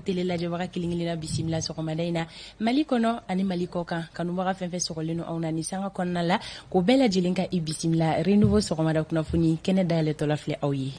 tele lajɛbaga kelen-kelenna bisimila sɔgɔmada in na Mali kɔnɔ ani Mali kɔ kan kanubaga fɛn fɛn sɔgɔlen no aw na ni sanga kɔnɔna la ko bɛɛ lajɛlen ka i bisimila Renouveau sɔgɔmada kunnafoni kɛnɛ dayɛlɛtɔla filɛ aw ye.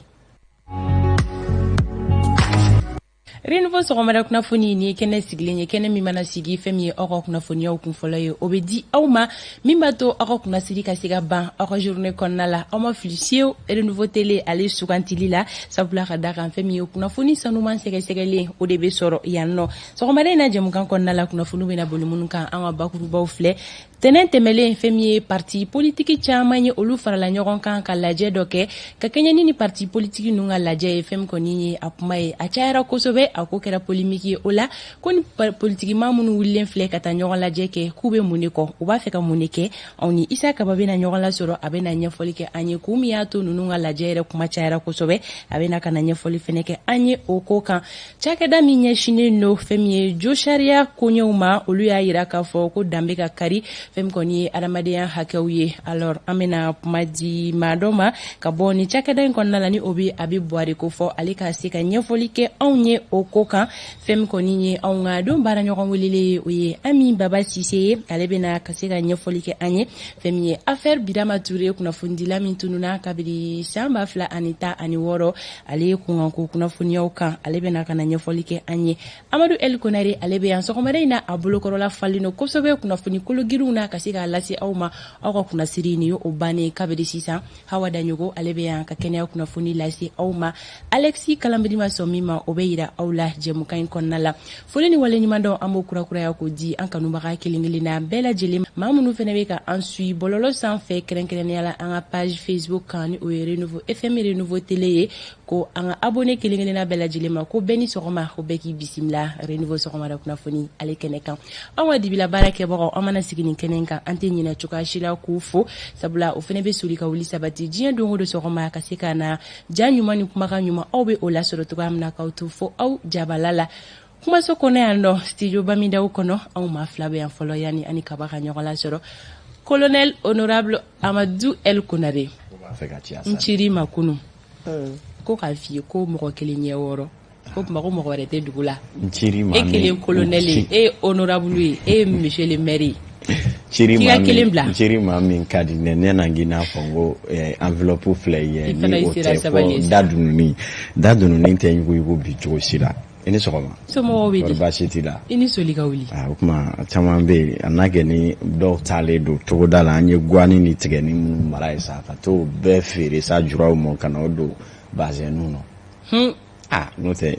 Renouveau sɔgɔmada kunnafoni ni kɛnɛ sigilen ye kɛnɛ min mana sigi fɛn min ye aw ka kunnafoniyaw kunfɔlɔ ye o bɛ di aw ma min b'a to aw ka kunnasiri ka se ka ban aw ka journée kɔnɔna la aw ma fili fiyewu Renouveau télé ale sugantili la sabula ka da kan fɛn min ye kunnafoni sanuman sɛgɛsɛgɛlen o de bɛ sɔrɔ yan nɔ sɔgɔmada in na jɛmukan kɔnɔna la kunnafoni bɛna boli minnu kan an ka bakurubaw filɛ tɛnɛn tɛmɛlen fɛn min ye parti politique caman ye olu farala ɲɔgɔn kan ka lajɛ dɔ kɛ ka kɛɲɛ ni parti politique ninnu ka lajɛ ye fɛn min kɔni ye a kuma ye a cayara kosɛbɛ a ko kɛra polémique ye o la ko ni politique maa minnu wulilen filɛ ka taa ɲɔgɔn lajɛ kɛ k'u bɛ mun de kɔ u b'a fɛ ka mun de kɛ aw ni Isa Kaba bɛna ɲɔgɔn lasɔrɔ a bɛna ɲɛfɔli kɛ an ye kun min y'a to ninnu ka lajɛ yɛrɛ kuma cayara kosɛbɛ a bɛna ka na ɲɛfɔli fɛnɛ kɛ an ye o ko kan cakɛda min ɲɛsinnen no fɛn min ye jo sariya koɲɛw ma olu y'a yira k'a fɔ ko danbe ka kari fɛn kɔni ye adamadenya hakɛw ye alors an bɛna kuma di maa dɔ ma ka bɔ ni cakɛda in kɔnɔna la ni o bɛ a bɛ Buhari ko fɔ ale ka se ka ɲɛfɔli kɛ anw ye o ko kan fɛn kɔni ye anw ka don baara ɲɔgɔn welelen ye o ye Ami Baba Sise ye ale bɛna ka se ka ɲɛfɔli kɛ an ye fɛn min ye affaire Birama Ture kunnafonidila min tununa kabiri san 2016 ale ye kunkanko kunnafoniyaw kan ale bɛna ka na ɲɛfɔli kɛ an ye Amadu El Konare ale bɛ yan sɔgɔmada in na a bolokɔrɔla falen no kosɛbɛ kunnafoni kologirinw na ka se ka lase aw ma aw ka kunnasiri ni o bannen kabiri sisan Hawa Daɲogo ale bɛ yan ka kɛnɛya kunnafoni lase aw ma Alexis Kalambiri ma sɔn min ma o bɛ yira aw la jɛmukan in kɔnɔna la foli ni wale ɲuman dɔn an b'o kurakuraya ko di an kanubaga kelen-kelenna bɛɛ lajɛlen maa minnu fɛnɛ bɛ ka an suit bɔlɔlɔ sanfɛ kɛrɛnkɛrɛnnenya la an ka page Facebook kan ni o ye Renouveau FM Renouveau télé ye ko an ka abonné kelen-kelenna bɛɛ lajɛlen ma ko bɛɛ ni sɔgɔma ko bɛɛ k'i bisimila Renouveau sɔgɔmada kunnafoni ale kɛnɛ kan anw ka dibila baara kɛbagaw an mana sigi nin kɛnɛ kan an tɛ ɲinɛ cogoya si la k'u fo sabula o fɛnɛ bɛ soli ka wuli sabati diɲɛ don o don sɔgɔma ka se ka na ja ɲuman ni kumakan ɲuman aw bɛ o lasɔrɔ cogoya min na k'aw to fo aw jabala la kumaso kɔnɔ yan nɔ studio Bamidaw kɔnɔ anw maa fila bɛ yan fɔlɔ yanni ani Kaba ka ɲɔgɔn lasɔrɔ colonel honorable Amadou El Konare n ciri ma kunu ko k'a f'i ye ko mɔgɔ kelen ɲɛ wɔɔrɔ ko mɔgɔ wɛrɛ tɛ dugu la e kelen colonel ye e honorable ye e ye monsieur le maire ye Ciri maa min ka di ne na ngi n'a fɔ n ko enveloppe filɛ ye ni o tɛ fɔ da dununi tɛ yugu bi cogo si la i ni sɔgɔma somɔgɔw bɛ di baasi t'i la i ni soli ka wuli o kuma caman bɛ yen a n'a kɛ ni dɔw taalen don togoda la an ye guani ni tigɛni minnu mara ye sa ka t'o bɛɛ feere sa juraw ma ka n'o don bazɛnw na n'o tɛ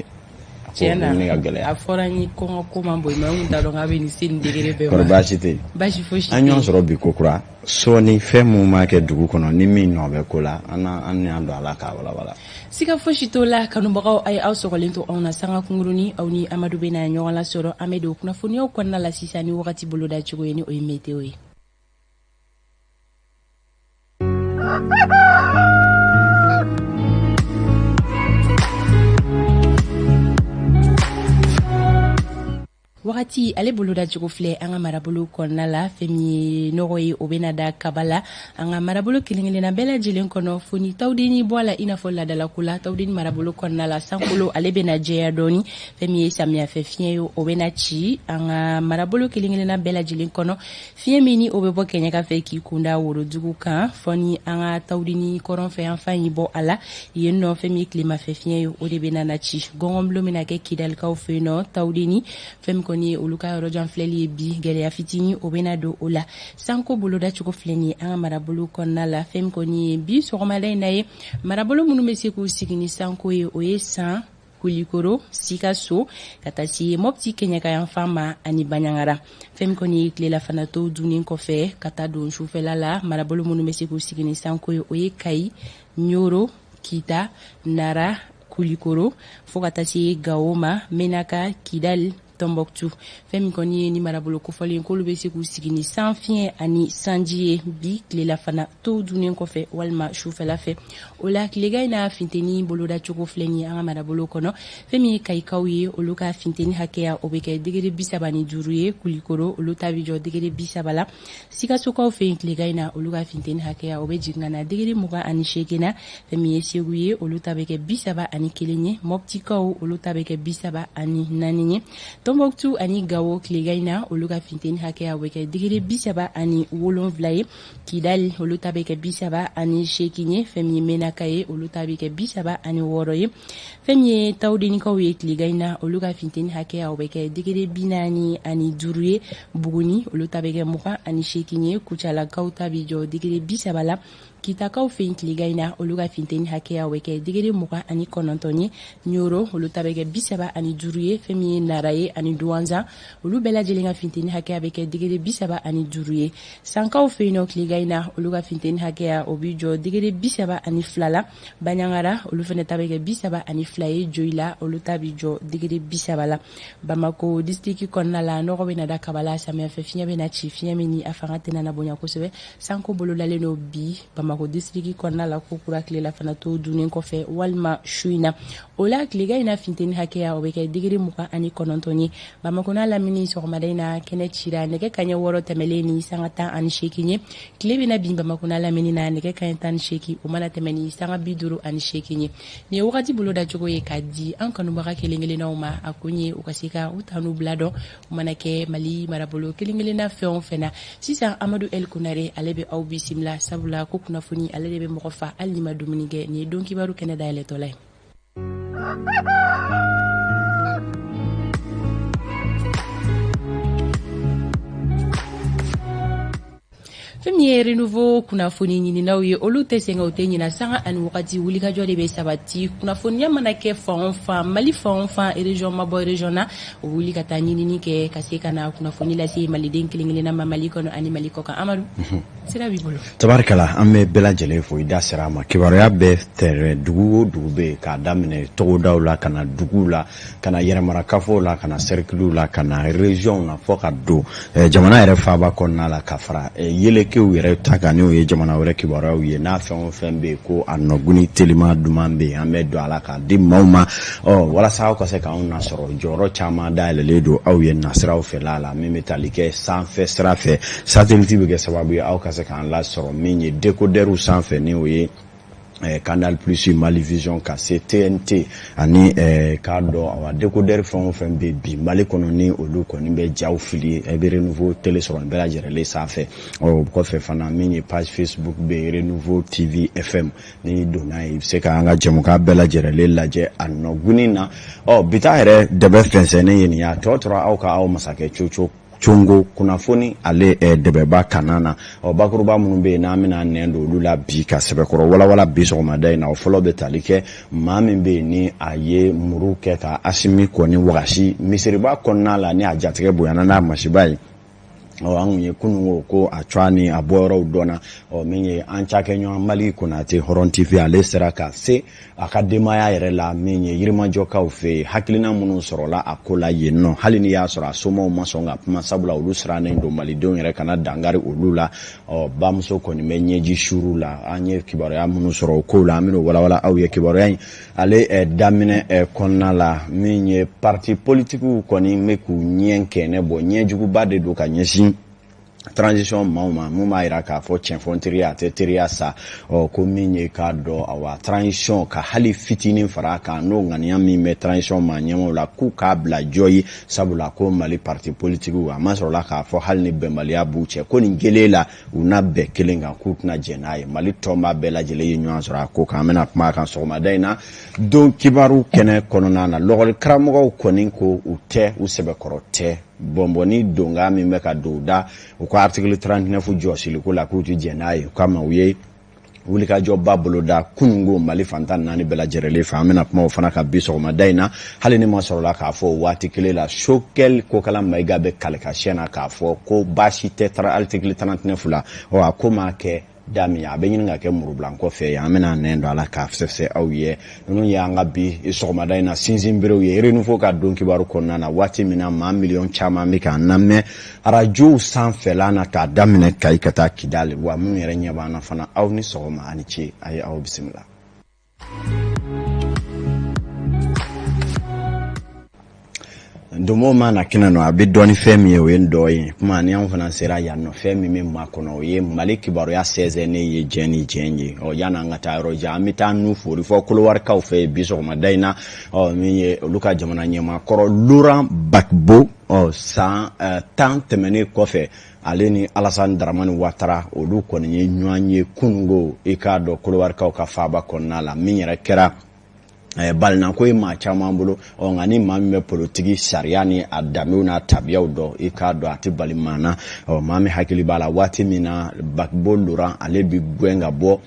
tiɲɛna a fɔra n ye kɔngɔ ko man bon mais n kun t'a dɔn k'a bɛ nin se nin degré bɛɛ ma kɔrɔ baasi tɛ yen baasi fosi tɛ an ɲɔgɔn sɔrɔ bi ko kura sɔɔni fɛn minnu ma kɛ dugu kɔnɔ ni min nɔ bɛ ko la an y'an don a la k'a walawala siga fosi t'o la kanubagaw a ye aw sɔgɔlen to anw na sanga kungurunin aw ni Amadu bɛna ɲɔgɔn lasɔrɔ an bɛ don kunnafoniyaw kɔnɔna la sisan ni wagati boloda cogo ye ni o ye météo ye wagati ale boloda cogo filɛ an ka marabolo kɔnɔna la fɛn min ye nɔgɔ ye o bɛna da kaba la an ka marabolo kelen-kelenna bɛɛ lajɛlen kɔnɔ fo ni tawudeni bɔ a la i n'a fɔ ladalako la tawudeni marabolo kɔnɔna la sankolo ale bɛna jɛya dɔɔni fɛn min ye samiyafɛ fiɲɛ ye o bɛna ci an ka marabolo kelen-kelenna bɛɛ lajɛlen kɔnɔ fiɲɛ min ni o bɛ bɔ kɛɲɛka fɛ k'i kunda worodugu kan fɔ ni an ka tawudeni kɔrɔn fɛ yan fan yi bɔ a la yen nɔ fɛn min ye tilemafɛ fiɲɛ ye o de bɛna na ci gɔngɔnbilo bɛna kɛ kidalikaw fɛ yen nɔ tawudeni fɛn min kɔni ye olu ka yɔrɔ jan filɛli ye bi gɛlɛya fitini o bɛna don o la sanko boloda cogo filɛ ni an ka marabolo kɔnɔna la fɛn min kɔni ye bi sɔgɔmada in na ye marabolo minnu bɛ se k'u sigi ni sanko ye o ye San Kulikoro Sikaso ka taa se Mopti Kɛɲɛka yan fan ma ani Baɲangara fɛn min kɔni ye tilelafana tɔw dunnen kɔfɛ ka taa don sufɛla la marabolo minnu bɛ se k'u sigi ni sanko ye o ye Kayi Ɲoro Kita Nara Kulikoro fo ka taa se Gao ma Menaka Kidal Tombouctou fɛn min kɔni ye ni marabolo kofɔlen k'olu bɛ se k'u sigi ni san fiɲɛ ani sanji ye bi tilela fana to dunnen kɔfɛ walima sufɛla fɛ o la tilega in na finteni boloda cogo filɛ ni an ka marabolo kɔnɔ fɛn min ye kayikaw ye olu ka finteni hakɛya o bɛ kɛ degere 35 ye kulikoro olu ta bɛ jɔ degere 30 la sikasokaw fɛ yen tilega in na olu ka finteni hakɛya o bɛ jigin ka na degere 28 na fɛn min ye segu ye olu ta bɛ kɛ 31 ye mɔptikaw olu ta bɛ kɛ 34 ye Tombouctou ani Gao tilega in na olu ka finteni hakɛya o bɛ kɛ degere 37 ye Kidal olu ta bɛ kɛ 38 ye fɛn min ye Menaka ye olu ta bɛ kɛ 36 ye fɛn min ye Tawdenikaw ye tilega in na olu ka finteni hakɛya o bɛ kɛ degere 45 ye Buguni olu ta bɛ kɛ 28 ye Kucalakaw ta bɛ jɔ degere 30 la Kitakaw fɛ yen tilega in na olu ka finteni hakɛya o bɛ kɛ degere 29 ye Nyoro olu ta bɛ kɛ 35 ye fɛn min ye Nara ye ani Douanza olu bɛɛ lajɛlen ka finteni hakɛya bɛ kɛ degere 35 ye Sankaw fɛ yen nɔ tilega in na olu ka finteni hakɛya o bɛ jɔ degere 32 la Banyangara olu fana ta bɛ kɛ 32 ye Joyila olu ta bɛ jɔ degere 30 la Bamako district kɔnɔna la nɔgɔ bɛ na da kabala samiyɛfɛ fiɲɛ bɛ na ci fiɲɛ min ni a fanga tɛna na bonya kosɛbɛ sanko bolodalen no bi Bamako district kɔnɔna la ko kura tilela fana to dunnen kɔfɛ walima su in na o la tilega in na finteni hakɛya o bɛ kɛ degere 29 ye Bamako n'a lamini sɔgɔmada in na kɛnɛ cira nɛgɛ kaɲɛ 6 tɛmɛlen ni sanga 18 ye tile bɛna bin Bamako n'a lamini na nɛgɛ kaɲɛ 18 o mana tɛmɛ ni sanga 58 ye nin ye wagati boloda cogo ye k'a di an kanubaga kelen-kelennaw ma a kun ye u ka se ka u tanu bila dɔn u mana kɛ Mali marabolo kelen-kelenna fɛn o fɛn na sisan Amadu El Kunare ale bɛ aw bisimila sabula ko kunnafoni ale de bɛ mɔgɔ fa hali ni ma dumuni kɛ nin ye don kibaru kɛnɛ dayɛlɛtɔla ye fɛn min ye renouveau kunnafoni ɲininaw ye olu tɛ sɛgɛn o tɛ ɲina sanga ani wagati wulikajɔ de bɛ sabati kunnafoniya mana kɛ fan o fan Mali fan o fan région ma bɔ région na o wuli ka taa ɲinini kɛ ka se ka na kunnafoni lase maliden kelen-kelenna ma Mali kɔnɔ ani Mali kɔkan Amadu sira b'i bolo tabarikala an bɛ bɛɛ lajɛlen fo i da sera a ma kibaruya bɛɛ tɛrɛ dugu o dugu bɛ k'a daminɛ togodaw la ka na duguw la ka na yɛrɛmarakafo la ka na cerclew la ka na région na fɔ ka don jamana yɛrɛ faaba kɔnɔna la ka fara yelekew yɛrɛ ta kan n'o ye jamana wɛrɛ kibaruyaw ye n'a fɛn o fɛn bɛ yen ko a nɔguni telima duman bɛ yen an bɛ don a la k'a di maaw ma walasa aw ka se k'anw nasɔrɔ jɔyɔrɔ caman dayɛlɛlen don aw ye nasiraw fɛ la min bɛ tali kɛ sanfɛ sira fɛ satellite bɛ kɛ sababu ye aw ka se k'an lasɔrɔ min ye décodeur sanfɛ ni o ye Canal Plus Mali Vision ka se TNT ani k'a dɔn awa décodeur fɛn o fɛn bɛ bi Mali kɔnɔ ni olu kɔni bɛ jaw fili bɛ renouveau télé sɔrɔ bɛɛ lajɛlen sanfɛ o kɔfɛ fana min ye page Facebook bɛ renouveau TV FM ni donna ye i bɛ se ka an ka jɛmukan bɛɛ lajɛlen lajɛ a nɔguni na bi ta yɛrɛ dɛbɛ fɛnsɛnnen ye nin ye a tɔ tora aw ka aw masakɛ coco Chongo kunnafoni ale dɛbɛba kanana bakuruba minnu bɛ yen n'an bɛna nɛn don olu la bi ka sɛbɛkɔrɔ walawala bi sɔgɔmada in na o fɔlɔ bɛ tali kɛ maa min bɛ yen ni a ye muru kɛ ka Asimi Kɔni wagasi misiriba kɔnɔna la ni a jatigɛ bonyana n'a masiba ye an ye kunungo ko a twa ni a bɔyɔrɔw dɔnna min ye an cakɛɲɔgɔn Mali Konate Hɔrɔn TV ale sera ka se a ka denbaya yɛrɛ la min ye yirimajɔkaw fɛ yen hakilina minnu sɔrɔla a ko la yen nɔ hali ni y'a sɔrɔ a somɔgɔw ma sɔn ka kuma sabula olu sirannen don malidenw yɛrɛ kana dangari olu la bamuso kɔni bɛ ɲɛji suru la an ye kibaruya minnu sɔrɔ o ko la an bɛna walawala aw ye kibaruya in ale daminɛ kɔnɔna la min ye parti politikiw kɔni bɛ k'u ɲɛ kɛnɛ bɔ ɲɛjuguba de don ka ɲɛsin transition maaw ma mun b'a yira k'a fɔ cɛnfɔntiriya a tɛ teriya sa ko min ye k'a dɔn awa transition ka hali fitinin fara kan n'o ŋaniya min bɛ transition ma ɲɛmaw la k'u k'a bila jɔ ye sabula ko Mali parti politikiw a ma sɔrɔla k'a fɔ hali ni bɛnbaliya b'u cɛ ko nin kelen la u na bɛɛ kelen kan k'u tɛna jɛn n'a ye Mali tɔnba bɛɛ lajɛlen ye ɲɔgɔn sɔrɔ a ko kan an bɛna kuma kan sɔgɔmada in na don kibaru kɛnɛ kɔnɔna na lɔgɔli karamɔgɔw kɔni ko u tɛ u sɛbɛkɔrɔ tɛ bɔnbɔni donga min bɛ ka don da u ko article 39 jɔsiliko la k'u tɛ jɛn n'a ye kama u ye wulikajɔba boloda kunungo Mali fantan naani bɛɛ lajɛlen fɛ an bɛna kuma o fana ka bi sɔgɔmada in na hali ni ma sɔrɔla k'a fɔ waati kelen la Choguel Kokala Mayiga bɛ kale ka chaîne na k'a fɔ ko baasi tɛ article 39 la a ko ma kɛ dami a be ɲininka kɛ muru blanco fɛ yan mena nendo ala ka fsfse aw ye nunu ye anga bi sɔgɔmada ina sinzin berew ye renouveau ka don kibaru kɔnɔna na waati mina ma million caman be ka namɛ radio sanfɛla na ka daminɛ kai ka taa Kidali wa mun yɛrɛ ɲɛ b'an na fana aw ni sɔgɔma ani ce ayi aw bisimila. Ndomo mana kina no abi doni femi ye we ndoyi kuma ni an fana sera ya no femi me makono ye mali kibaru ya 16 ne ye jeni jenye o yana ngata ro jamita nu fori fo kulwar ka fe biso madaina o mi ye luka jamana nyema koro Laurent Gbagbo o san tan temene kofe ale ni Alassane Dramane Ouattara olu koni ye nyanye kungo e ka do kulwar ka faba konna la mi yere kera balna ko ma chama bolo o ngani mamme politiki sharia ni adamu na tabiyaw do e ka do ati balimana o mami hakili bala wati mina Gbagbo Laurent ale bi gwenga bo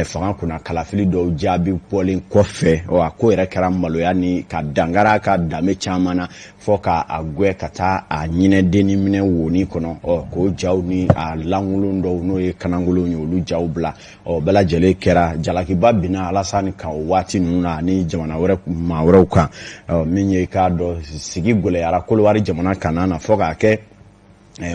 fanga kuna kalafili do jabi polin kofe o ako yɛrɛ kɛra maloya ni ka dangara ka dame chamana fo ka agwe kata a nyine deni mine woni kono o ko jaw ni a langulu do no ye kanangulu ni olu jaw bla o bela jele kɛra jalaki babina Alassane ka wati nuna ni jamana wɛrɛ ma wɛrɛw kan min ye ka do sigi gole ara kolwari jamana kanana fo ka kɛ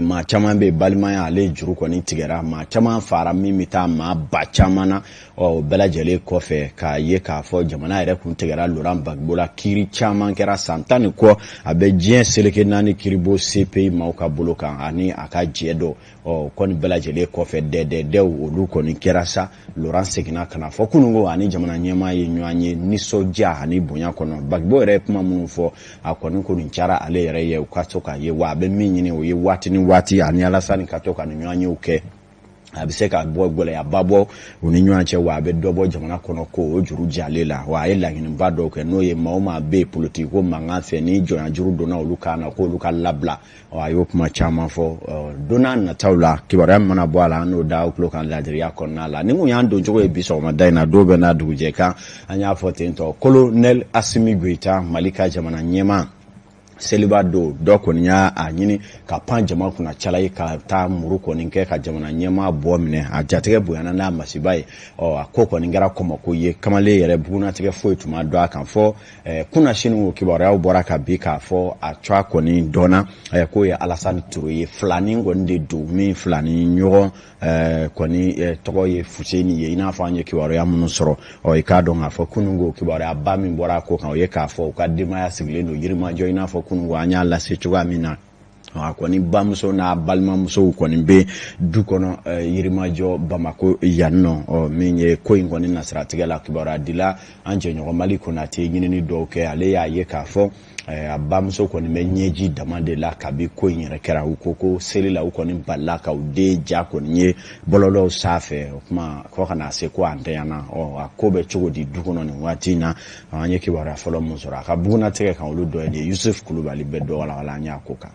ma caman be balimaya ale juru kɔni tigɛra ma caman fara min bɛ taa ma ba caman na bɛɛ lajɛlen kɔfɛ ka ye k'a fɔ jamana yɛrɛ kun tigɛra Laurent Gbagbo la kiiri caman kɛra san 10 kɔ a bɛ diɲɛ seleke naani kiiribo CPI maaw ka bolo kan ani a ka jɛ dɔ kɔni bɛɛ lajɛlen kɔfɛ dɛdɛdɛw olu kɔni kɛra sa Laurent seginna kana fɔ kunungo ani jamana ɲɛmaa ye ɲɔgɔn ye nisɔndiya ani bonya kɔnɔ Gbagbo yɛrɛ kuma minnu fɔ a kɔni kɔni cara ale yɛrɛ ye u ka to ka ye wa a bɛ min ɲini o ye waati ni waati ani Alassane ka to ka ni ɲɔgɔn yew kɛ a bɛ se ka bɔ gɛlɛya ba bɔ u ni ɲɔgɔn cɛ wa a bɛ dɔ bɔ jamana kɔnɔ ko o juru jalen la wa a ye laɲiniba dɔw kɛ n'o ye maa o maa bɛ politiki ko mankan fɛ ni jɔnya juru donna olu kan na ko olu ka labila a y'o kuma caman fɔ donna nataw la kibaruya mana bɔ a la an n'o da tulo kan ladiriya kɔnɔna la ni mun y'an don cogo ye bi sɔgɔmada in na dɔw bɛ n'a dugujɛ kan an y'a fɔ ten tɔ Colonel Assimi Goïta Mali ka jamana ɲɛmaa seliba do dɔ kɔni y'a ɲini ka pan jama kunna cala ye ka taa muru kɔni kɛ ka jamana ɲɛmaa bɔ minɛ a jatigɛ bonyana n'a masiba ye a ko kɔni kɛra kɔmako ye kamalen yɛrɛ bugunatigɛ foyi tuma dɔ a kan fɔ kunna sini o kibaruyaw bɔra ka bi k'a fɔ a cua kɔni dɔnna k'o ye Alassane Touré ye filani kɔni de don min filani ɲɔgɔn kɔni tɔgɔ ye Fuseni ye i n'a fɔ an ye kibaruya minnu sɔrɔ i k'a dɔn k'a fɔ kunungo kibaruya ba min bɔra a ko kan o ye k'a fɔ u ka denbaya sigilen don Yirimajɔ i n'a fɔ kunungo an y'a lase cogoya min na a kɔni bamuso n'a balimamusow kɔni bɛ du kɔnɔ Yirimajɔ Bamako yan nɔ min ye ko in kɔni nasiratigɛ la kibaruya dila an jɛɲɔgɔn Mali Konate ɲinini dɔw kɛ ale y'a ye k'a fɔ a bamuso kɔni bɛ ɲɛji dama de la kabi ko in yɛrɛ kɛra u ko seli la u kɔni balila ka u den ja kɔni ye bɔlɔlɔw sanfɛ o kuma fɔ ka na se ko an tɛ yan na a ko bɛ cogo di du kɔnɔ nin waati in na an ye kibaruya fɔlɔ mun sɔrɔ a ka bugunatigɛ kan olu dɔ ye de Yusuf Kulubali bɛ dɔ wala an y'a ko kan.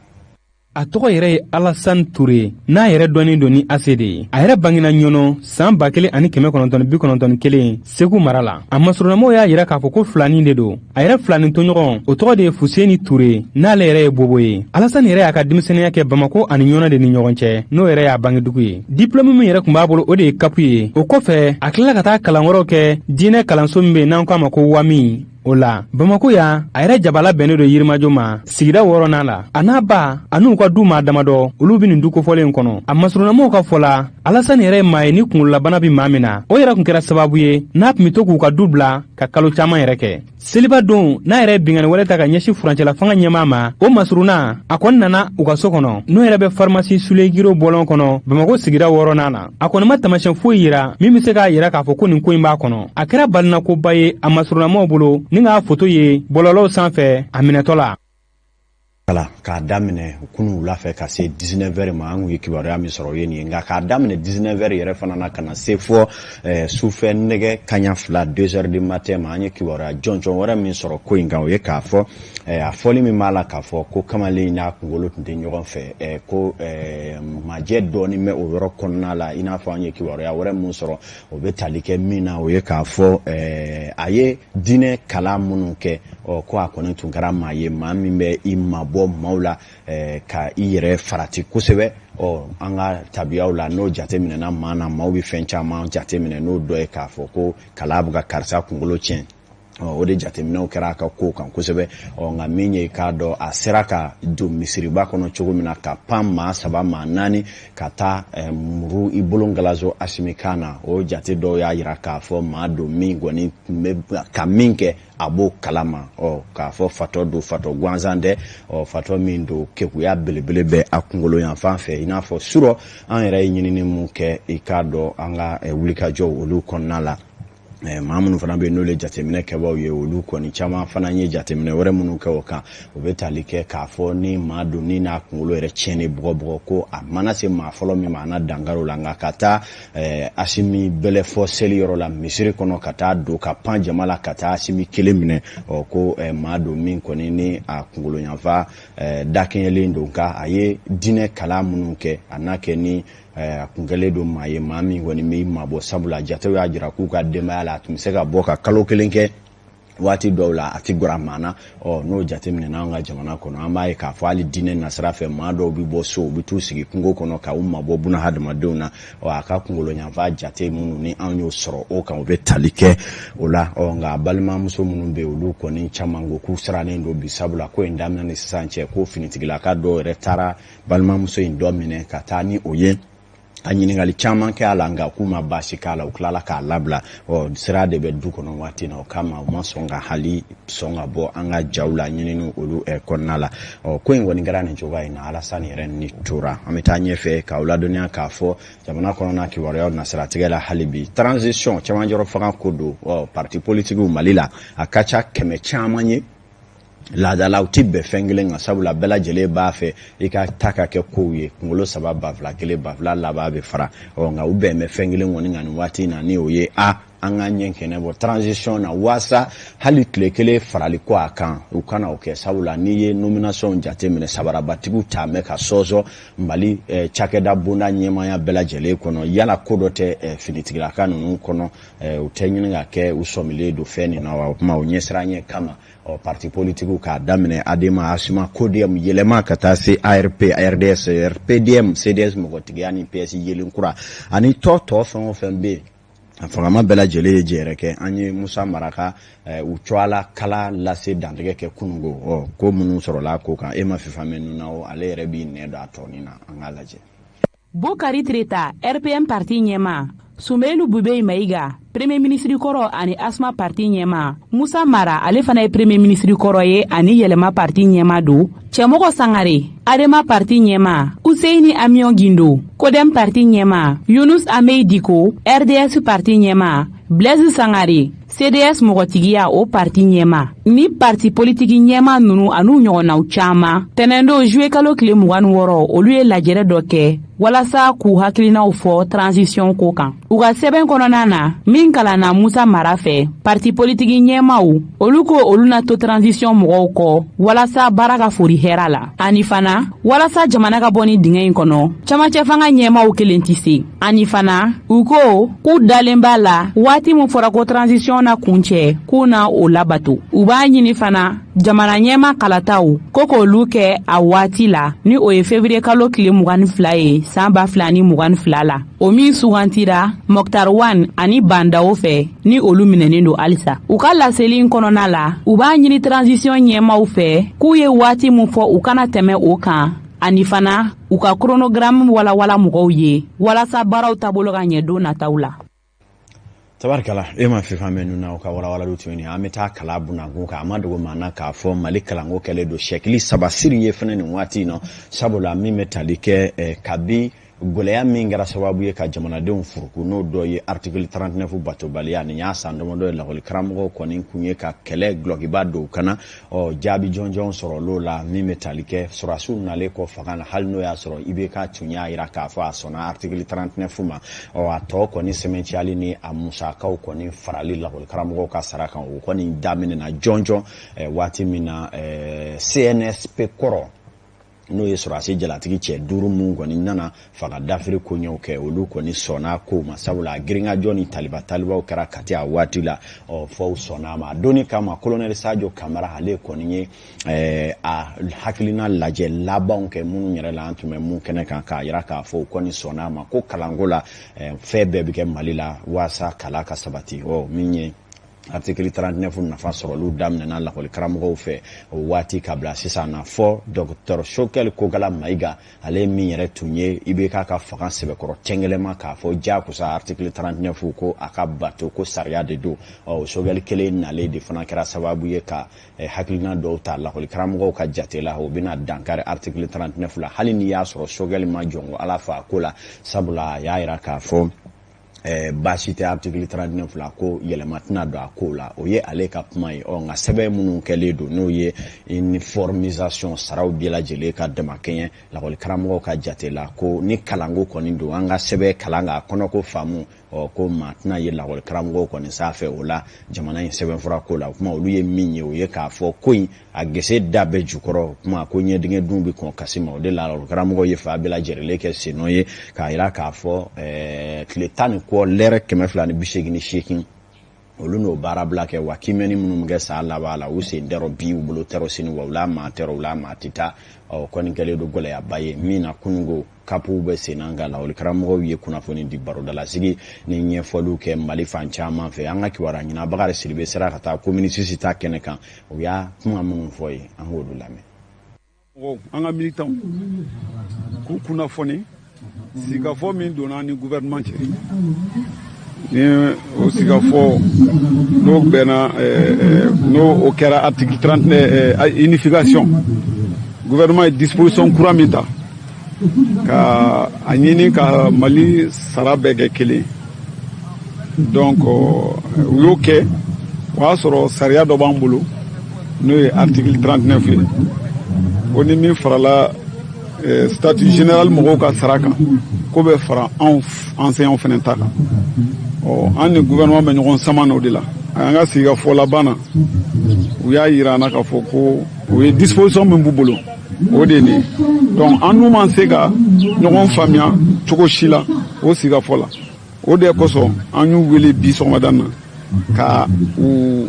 A tɔgɔ yɛrɛ ye Alassane Touré n'a yɛrɛ dɔnnen don ni ACD ye a yɛrɛ bangena ɲɔnɔ san 1991 Segu mara la a masurunamaw y'a yira k'a fɔ ko filanin de don a yɛrɛ filanin tɔɲɔgɔn o tɔgɔ de ye Fuseni Touré n'ale yɛrɛ ye bobo ye Alassane yɛrɛ y'a ka denmisɛnniya kɛ Bamako ani ɲɔnɔ de ni ɲɔgɔn cɛ n'o yɛrɛ y'a bangedugu ye diplôme min yɛrɛ kun b'a bolo o de ye CAP ye o kɔfɛ a tilala ka taa kalan wɛrɛw kɛ diinɛ kalanso min bɛ n'an k'a ma ko WAMI o la Bamako ya a yɛrɛ jabala bɛnnen do Yirimajɔ ma sigida 6nan la a n'a ba a n'u ka du maa damadɔ olu bɛ nin du kofɔlen kɔnɔ a masurunamaw ka fɔ la Alassane yɛrɛ ye maa ye ni kunkololabana bɛ maa min na o yɛrɛ kun kɛra sababu ye n'a tun bɛ to k'u ka du bila ka kalo caman yɛrɛ kɛ seliba don n'a yɛrɛ bingani wɛrɛ ta ka ɲɛsin furancɛla fanga ɲɛmaa ma o masuruna a kɔni nana u ka so kɔnɔ n'o yɛrɛ bɛ pharmacie Sule Giro bɔlɔn kɔnɔ Bamako sigida 6nan na a kɔni ma tamasiyɛn foyi yira min bɛ se k'a yira k'a fɔ ko nin ko in b'a kɔnɔ a kɛra balinakoba ye a masurunamaw bolo ni k'a foto ye bɔlɔlɔw sanfɛ a minɛtɔ la k'a daminɛ kunu wula fɛ ka se 19h ma an ye kibaruya min sɔrɔ ye nin ye nka k'a daminɛ 19h yɛrɛ fana na ka na se fɔ sufɛ nɛgɛ kaɲa 2h du matin ma an ye kibaruya jɔnjɔn wɛrɛ min sɔrɔ ko in kan o ye k'a fɔ a fɔli min b'a la k'a fɔ ko kamalen n'a kunkolo tun tɛ ɲɔgɔn fɛ ko majɛ dɔɔni bɛ o yɔrɔ kɔnɔna la i n'a fɔ an ye kibaruya wɛrɛ min sɔrɔ o bɛ tali kɛ min na o ye k'a fɔ a ye diinɛ kalan minnu kɛ ko a kɔni tun kɛra maa ye maa min bɛ i mabɔ maaw la ka i yɛrɛ farati kosɛbɛ an ka tabiyaw la n'o jateminɛna maa na maaw bɛ fɛn caman jateminɛ n'o dɔ ye k'a fɔ ko kala bɛ ka karisa kunkolo tiɲɛ o de jateminɛw kɛra a ka ko kan kosɛbɛ nka min ye k'a dɔn a sera ka don misiriba kɔnɔ cogo min na ka pan maa 3 maa 4 ka taa muru i bolo ngalazo Asimi kan na o jate dɔw y'a yira k'a fɔ maa don min kɔni tun bɛ ka min kɛ a b'o kalama k'a fɔ fatɔ don fatɔ gansan dɛ fatɔ min don kekuya belebele bɛ a kunkolo yanfan fɛ i n'a fɔ surɔ an yɛrɛ ye ɲinini mun kɛ i k'a dɔn an ka wulikajɔw olu kɔnɔna la maa minnu fana bɛ n'olu ye jateminɛ kɛbaaw ye olu kɔni caman fana ye jateminɛ wɛrɛ minnu kɛ o kan o bɛ tali kɛ k'a fɔ ni maa don ni n'a kunkolo yɛrɛ tiɲɛni bɔgɔbɔgɔ ko a mana se maa fɔlɔ min ma a na dankari o la nka ka taa Asimi bɛlɛfɔ seli yɔrɔ la misiri kɔnɔ ka taa don ka pan jama la ka taa Asimi kelen minɛ ko maa don min kɔni ni a kunkolo yanfa dakɛɲɛlen don nka a ye diinɛ kalan minnu kɛ a n'a kɛ ni a kun kɛlen don maa ye maa min kɔni bɛ mabɔ sabula jatew y'a jira k'u ka denbaya la a tun bɛ se ka bɔ ka kalo 1 kɛ waati dɔw la a ti gɔra maa na n'o jateminɛna an ka jamana kɔnɔ an b'a ye k'a fɔ hali diinɛ nasira fɛ maa dɔw bɛ bɔ so u bɛ t'u sigi kungo kɔnɔ ka u mabɔ buna hadamadenw na a ka kunkolo yanfa jate minnu ni an y'o sɔrɔ o kan u bɛ tali kɛ o la nka balimamuso minnu bɛ olu kɔni caman ko k'u sirannen don bi sabula ko in daminɛ ni sisan cɛ ko finitigilaka dɔw yɛrɛ taara balimamuso in dɔ minɛ ka taa ni o ye a ɲininkali caman kɛ a la nka k'u ma baasi k'a la u tilala k'a labila sira de bɛ du kɔnɔ waati na o kama u ma sɔn ka hali sɔn ka bɔ an ka jaw la ɲinini olu kɔnɔna la ko in kɔni kɛra nin cogoya in na Alasani yɛrɛ ni tora an bɛ taa ɲɛfɛ k'aw ladɔnniya k'a fɔ jamana kɔnɔna kibaruyaw nasiratigɛ la hali bi transition cɛmancɛrɔ fanga ko don parti politigiw Mali la a ka ca 100 caman ye laadala u ti bɛn fɛn kelen kan sabula bɛɛ lajɛlen b'a fɛ i ka ta ka kɛ kow ye kunkolo 3 bafila 1 bafila laban bɛ fara nka u bɛn bɛ fɛn kelen kɔni kan nin waati in na ni o ye an ka ɲɛ kɛnɛ bɔ transition na waasa hali tile 1 farali ko a kan u kana o kɛ sabula n'i ye nomination jateminɛ sabarabatigiw ta mɛn ka sɔsɔ Mali cakɛda bonda ɲɛmaya bɛɛ lajɛlen kɔnɔ yala ko dɔ tɛ finitigilaka ninnu kɔnɔ u tɛ ɲini ka kɛ u sɔmilen don fɛn nin na wa o kuma o ɲɛsiranɲɛ kama parti politigiw k'a daminɛ Adema Asuma Kodem yɛlɛma ka taa se ARP ARDS RPDM CDS mɔgɔtigiya ni PS yelenkura ani tɔ fɛn o fɛn bɛ a fangama bɛɛ lajɛlen ye jɛrɛ kɛ an ye Musa Maraka u cɔala kala lase dantigɛ kɛ kunungo ko minnu sɔrɔla ko kan e ma fifa mɛnu na ale yɛrɛ b'i nɛ don a tɔnin na an k'a lajɛ. Bukari Tireta RPM parti ɲɛma Sumelu Bubei Maiga Premier ministre kɔrɔ ani Asma parti ɲɛma Musa Mara ale fana ye Premier ministre kɔrɔ ye ani Yɛlɛma parti ɲɛma do Cɛmɔgɔ Sangare Adema parti ɲɛma Useini Amion Gindo Kodem parti ɲɛma Yunus Amei Diko RDS parti ɲɛma Blaise Sangare CDS mɔgɔtigiya o parti ɲɛma ni parti politiki ɲɛma nunu anu ɲɔgɔnnaw caman tɛnɛndo juillet kalo tile 26 olu ye lajɛrɛ dɔ kɛ walasa k'u hakilinaw fɔ transition ko kan u ka sɛbɛn kɔnɔna na min kalanna Musa Mara fɛ parti politiki ɲɛmaw olu ko olu na to transition mɔgɔw kɔ walasa baara ka fori hɛra la ani fana walasa jamana ka bɔ ni dingɛ in kɔnɔ camancɛ fanga ɲɛmaw kelen tɛ se ani fana u ko k'u dalen b'a la waati mun fɔra ko transition na kuncɛ k'u na o labato u b'a ɲini fana jamana ɲɛma kalataw ko k'olu kɛ a waati la ni o ye février kalo tile 22 ye san 2022 la o min sugantira Mokhtar Wan ani Bandawo fɛ ni olu minɛnen don halisa u ka laseli kɔnɔna la u b'a ɲini transition ɲɛmaw fɛ k'u ye waati mun fɔ u kana tɛmɛ o kan ani fana u ka chronogramme walawala mɔgɔw ye walasa baaraw taabolo ka ɲɛ don nataw la. Tabarikala e ma fifa mɛnu na o ka walawala tuguni an bɛ taa kala bunakun kan a ma dogo maa na k'a fɔ Mali kalanko kɛlen don sɛkili 3 siri ye fana nin waati in na sabula min bɛ tali kɛ kabi gɛlɛya min kɛra sababu ye ka jamanadenw furuku n'o dɔ ye article 39 batobaliya nin y'a san damadɔ ye lakɔli karamɔgɔw kɔni kun ye ka kɛlɛ glokiba don kana jaabi jɔnjɔn sɔrɔl'o la min bɛ tali kɛ sɔrɔdasiw nalen kɔ fanga na hali n'o y'a sɔrɔ IBK tun y'a jira k'a fɔ a sɔnna article 39 ma a tɔ kɔni sɛmɛntiyali ni a musakaw kɔni farali lakɔli karamɔgɔw ka sara kan o kɔni daminɛna jɔnjɔn waati min na CNSP kɔrɔ n'o ye sɔrɔdasi jalatigi cɛ 5 mun kɔni nana faga dafiri koɲɛw kɛ olu kɔni sɔnna ko ma sabula giringajɔ ni talibaw kɛra kati a waati la fɔ sɔnna ma doni kama colonel Sadio Kamara ale kɔni ye a hakilina lajɛ labanw kɛ minnu yɛrɛ la an tun bɛ mun kɛnɛ kan k'a yira k'a fɔ kɔni sɔnna ma ko kalanko la fɛn bɛɛ bɛ kɛ Mali la waasa kala ka sabati min ye article 39 nafa sɔrɔlu daminɛna lakɔli karamɔgɔw fɛ o waati ka bila sisan na fɔ Dr Choguel Kogala Maïga ale min yɛrɛ tun ye IBK ka fanga sɛbɛkɔrɔ cɛngɛlɛma k'a fɔ jakosa article 39 ko a ka bato ko sariya de don Choguel kelen nale de fana kɛra sababu ye ka hakilina dɔw ta lakɔli karamɔgɔw ka jate la o bɛna dankari article 39 la hali ni y'a sɔrɔ Choguel ma jɔn ala fa ko la sabula a y'a yira k'a fɔ baasi tɛ article 39 la ko yɛlɛma tɛna don a ko la o ye ale ka kuma ye nka sɛbɛn minnu kɛlen don n'o ye uniformisation saraw bɛɛ lajɛlen ka damakɛɲɛ lakɔli karamɔgɔw ka jate la ko ni kalanko kɔni don an ka sɛbɛn kalan k'a kɔnɔ ko faamu ko maa tɛna ye lakɔli karamɔgɔw kɔni sanfɛ o la jamana in sɛbɛnfura ko la o kuma olu ye min ye o ye k'a fɔ ko in a gese da bɛɛ jukɔrɔ kuma ko ɲɛdingɛ dun bɛ kɔn kasi ma o de la lakɔli karamɔgɔw ye fa bɛɛ lajɛlen kɛ senɔ ye k'a yira k'a fɔ tile 10 kɔ lɛrɛ 288 olu n'o baarabila kɛ wa kimɛni minnu kɛ sa laban la u sen dɛrɔ bi u bolo tɛrɔ sini wa u la maa tɛrɔ u la maa tɛ taa kɔni kɛlen don gɛlɛyaba ye min na kununko kapuw bɛ sen an kan lakɔli karamɔgɔw ye kunnafoni di barodalasigi ni ɲɛfɔliw kɛ Mali fan caman fɛ an ka kibaruya ɲina Bakari Sidibe sera ka taa communiqué ta kɛnɛ kan u y'a kuma minnu fɔ ye an k'olu lamɛn. An ka militant k'u kunnafoni sigafɔ min donna ni gouvernement cɛ ni o sigafɔ n'o bɛnna n'o o kɛra article 39 unification gouvernement ye disposition kura min ta ka a ɲini ka Mali sara bɛɛ kɛ kelen donc u y'o kɛ o y'a sɔrɔ sariya dɔ b'an bolo n'o ye article 39 ye o ni min farala statut général mɔgɔw ka sara kan ko bɛ fara anw enseignants fana ta kan an ni gouvernement bɛ ɲɔgɔn sama n'o de la an ka sigikafɔ laban na u y'a yira an na k'a fɔ ko o ye disposition min b'u bolo o de ye nin donc an n'u man se ka ɲɔgɔn faamuya cogo si la o sigikafɔ la o de kosɔn an y'u wele bi sɔgɔmada na ka u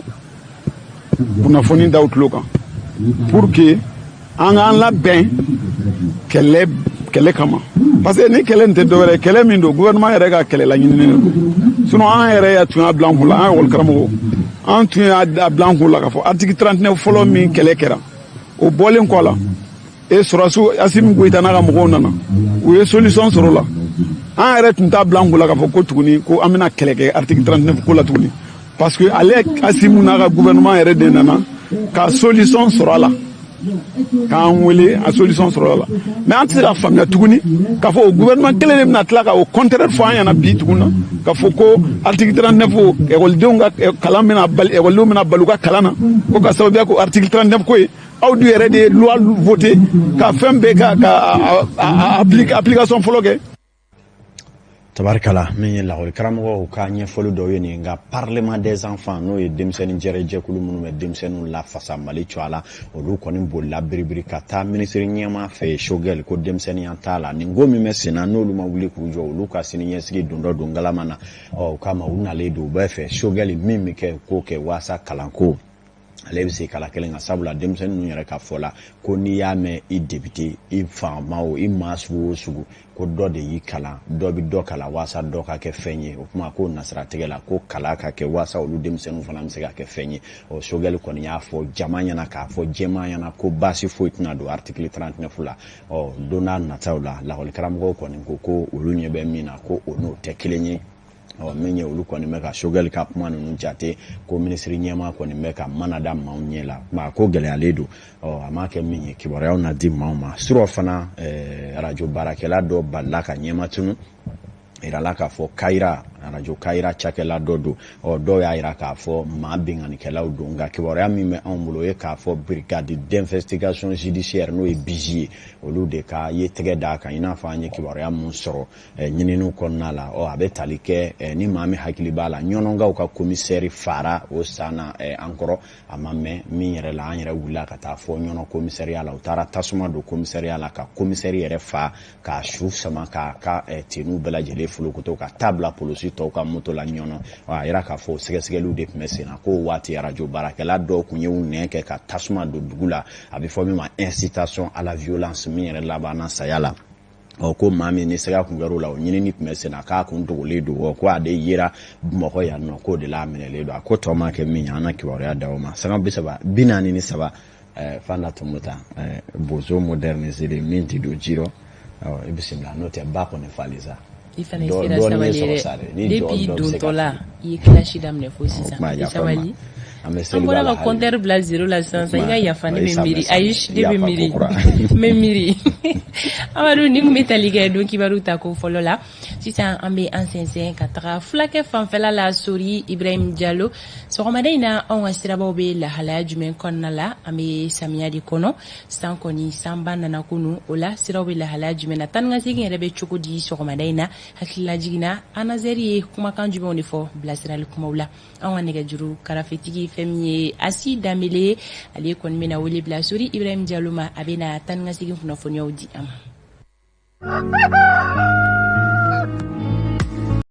kunnafoni da u tulo kan pour que an k'an labɛn kɛlɛ kama parce que ni kɛlɛ nin tɛ dɔwɛrɛ kɛlɛ min don gouvernement yɛrɛ ka kɛlɛ laɲininen don sinon an yɛrɛ tun y'a bila an kun la an ekɔli karamɔgɔw an tun y'a bila an kun la k'a fɔ article 39 fɔlɔ min kɛlɛ kɛra o bɔlen kɔ la sɔrɔdasiw Asimi Goyita n'a ka mɔgɔw nana u ye solution sɔrɔ o la an yɛrɛ tun t'a bila an kun la k'a fɔ ko tuguni ko an bɛna kɛlɛ kɛ article 39 ko la tuguni parce que ale Asimi n'a ka gouvernement yɛrɛ de nana ka solution sɔrɔ a la k'an wele a solution sɔrɔ la mais an tɛ se ka faamuya tuguni k'a fɔ o gouvernement kelen de bɛna tila ka o contraire fɔ an ɲɛna bi tuguni na k'a fɔ ko article 39 ekɔlidenw ka kalan bɛna bali ekɔlidenw bɛna bali u ka kalan na ko ka sababuya ko article 39 ko ye aw du yɛrɛ de ye loi voté ka fɛn bɛɛ ka application fɔlɔ kɛ. tabarikala min ye lakɔli karamɔgɔw ka ɲɛfɔli dɔw ye nin nka parlement des enfants n'o ye denmisɛnnin jɛrɛjɛkulu minnu bɛ denmisɛnninw lafasa Mali cɔ a la olu kɔni bolila biribiri ka taa minisiri ɲɛma fɛ Choguel ko denmisɛnninya t'a la nin ko min bɛ sen na n'olu ma wuli k'u jɔ olu ka sini ɲɛsigi don dɔ don galama na o kama u nalen don u bɛɛ fɛ Choguel min bɛ kɛ ko kɛ waasa kalanko ale bɛ se kala kelen kan sabula denmisɛnnin ninnu yɛrɛ ka fɔ la ko n'i y'a mɛn i député i faama o i maa sugu o sugu ko dɔ de y'i kalan dɔ bɛ dɔ kalan waasa dɔ ka kɛ fɛn ye o kuma ko nasiratigɛ la ko kala ka kɛ waasa olu denmisɛnninw fana bɛ se ka kɛ fɛn ye Choguel kɔni y'a fɔ jama ɲɛna k'a fɔ jɛma ɲɛna ko baasi foyi tɛna don article 39 la don n'a nataw la lakɔli karamɔgɔw kɔni ko olu ɲɛ bɛ min na ko o n'o tɛ kelen ye min ye olu kɔni bɛ ka Choguel ka kuma ninnu jate ko minisiri ɲɛma kɔni bɛ ka mana da maaw ɲɛ la nka ko gɛlɛyalen don a ma kɛ min ye kibaruyaw na di maaw ma surɔ fana radio baarakɛla dɔ balila ka ɲɛma tunu irala k'a fɔ Kayira radio kaira chakela dodo o do ya ira ka fo ma binganikela do nga kiwara mi me anbulo ye ka fo brigade d'investigation judiciaire no e bigie olu de ka ye tege da ka ina fa anye kiwara mun soro nyininu konna la o abe talike ni mami hakili bala nyononga ka commissaire fara o sana encore amame mi yere la anyere wula ka ta fo nyono commissariat la utara tasuma do commissariat la ka commissariat fa ka shu sama ka tenu bela jele fulu ko to ka tabla polosi to ka moto la nyono wa ira ka fo segesegelu de mesina ko wati radio barakela do kunye une ke ka tasuma do dugula abi fo mi ma incitation à la violence mi yere la bana sayala o ko mami ni sega kungaro la nyini ni kumesena ka kunto ledo o ko ade yira moko ya no ko de la menele do ko to ma ke mi yana ki wori ada o ma sanga bisaba binani ni saba fanda tumuta bozo moderniser les minti do jiro e bisimla no te ba ko ne faliza ifane sira sabali depuis dontola yi clash dam ne fo sisa sabali ambora ka compteur bla 0 la sansa iga yafane memiri aish de memiri memiri amadu ni metaliga do kibaru ta ko folola sisa ambe ansensen katara flake fanfela la sori Ibrahim Diallo so romadina on asira bobe la hala jumen konnala ambe samia di kono sankoni samba nana kunu ola sirawe la hala jumen tanga sigi rebe chukudi so romadina hakila jigina anazeri kuma kan jumen ni fo blasral kumaula on nega juru karafetigi femie asi damele ali kon mena woli blasuri Ibrahim Diallo ma abena tanga sigi funa fonyo di am